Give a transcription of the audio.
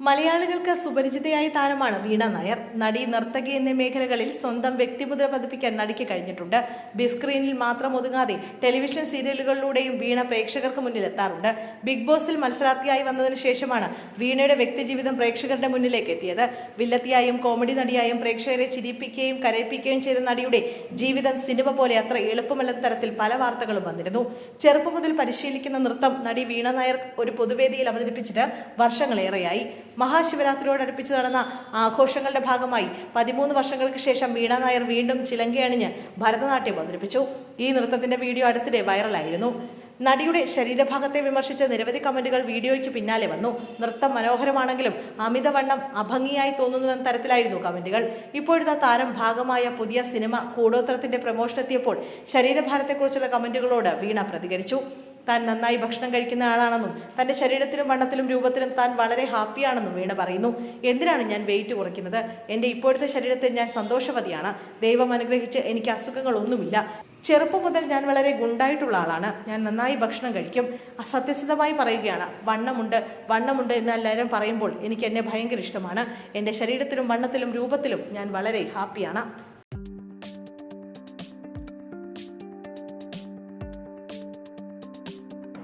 മലയാളികൾക്ക് സുപരിചിതയായ താരമാണ് വീണ നായർ. നടി, നർത്തകി എന്നീ മേഖലകളിൽ സ്വന്തം വ്യക്തിമുദ്ര പതിപ്പിക്കാൻ നടിക്ക് കഴിഞ്ഞിട്ടുണ്ട്. ബിഗ് സ്ക്രീനിൽ മാത്രം ഒതുങ്ങാതെ ടെലിവിഷൻ സീരിയലുകളിലൂടെയും വീണ പ്രേക്ഷകർക്ക് മുന്നിൽ എത്താറുണ്ട്. ബിഗ് ബോസിൽ മത്സരാർത്ഥിയായി വന്നതിന് ശേഷമാണ് വീണയുടെ വ്യക്തിജീവിതം പ്രേക്ഷകരുടെ മുന്നിലേക്ക് എത്തിയത്. വില്ലത്തിയായും കോമഡി നടിയായും പ്രേക്ഷകരെ ചിരിപ്പിക്കുകയും കരയിപ്പിക്കുകയും ചെയ്ത നടിയുടെ ജീവിതം സിനിമ പോലെ അത്ര എളുപ്പമല്ലെന്ന തരത്തിൽ പല വാർത്തകളും വന്നിരുന്നു. ചെറുപ്പം മുതൽ പരിശീലിക്കുന്ന നൃത്തം നടി വീണ നായർ ഒരു പൊതുവേദിയിൽ അവതരിപ്പിച്ചിട്ട് വർഷങ്ങളേറെയായി. മഹാശിവരാത്രിയോടടുപ്പിച്ച് നടന്ന ആഘോഷങ്ങളുടെ ഭാഗമായി 13 വർഷങ്ങൾക്ക് ശേഷം വീണ നായർ വീണ്ടും ചിലങ്കയണിഞ്ഞ് ഭരതനാട്യം അവതരിപ്പിച്ചു. ഈ നൃത്തത്തിന്റെ വീഡിയോ അടുത്തിടെ വൈറലായിരുന്നു. നടിയുടെ ശരീരഭാഗത്തെ വിമർശിച്ച നിരവധി കമന്റുകൾ വീഡിയോയ്ക്ക് പിന്നാലെ വന്നു. നൃത്തം മനോഹരമാണെങ്കിലും അമിതവണ്ണം അഭംഗിയായി തോന്നുന്നുവെന്ന തരത്തിലായിരുന്നു കമന്റുകൾ. ഇപ്പോഴത്തെ താരം ഭാഗമായ പുതിയ സിനിമ കൂടോത്രത്തിന്റെ പ്രമോഷൻ എത്തിയപ്പോൾ ശരീരഭാരത്തെക്കുറിച്ചുള്ള കമന്റുകളോട് വീണ പ്രതികരിച്ചു. താൻ നന്നായി ഭക്ഷണം കഴിക്കുന്ന ആളാണെന്നും തൻ്റെ ശരീരത്തിലും വണ്ണത്തിലും രൂപത്തിലും താൻ വളരെ ഹാപ്പിയാണെന്നും വീണ പറയുന്നു. എന്തിനാണ് ഞാൻ വെയിറ്റ് കുറയ്ക്കുന്നത്? എൻ്റെ ഇപ്പോഴത്തെ ശരീരത്തിൽ ഞാൻ സന്തോഷവതിയാണ്. ദൈവം അനുഗ്രഹിച്ച് എനിക്ക് അസുഖങ്ങളൊന്നുമില്ല. ചെറുപ്പം മുതൽ ഞാൻ വളരെ ഗുണ്ടായിട്ടുള്ള ആളാണ്. ഞാൻ നന്നായി ഭക്ഷണം കഴിക്കും. സത്യസന്ധമായി പറയുകയാണ്, വണ്ണമുണ്ട് എന്ന് എല്ലാവരും പറയുമ്പോൾ എനിക്ക് എന്നെ ഭയങ്കര ഇഷ്ടമാണ്. എൻ്റെ ശരീരത്തിലും വണ്ണത്തിലും രൂപത്തിലും ഞാൻ വളരെ ഹാപ്പിയാണ്.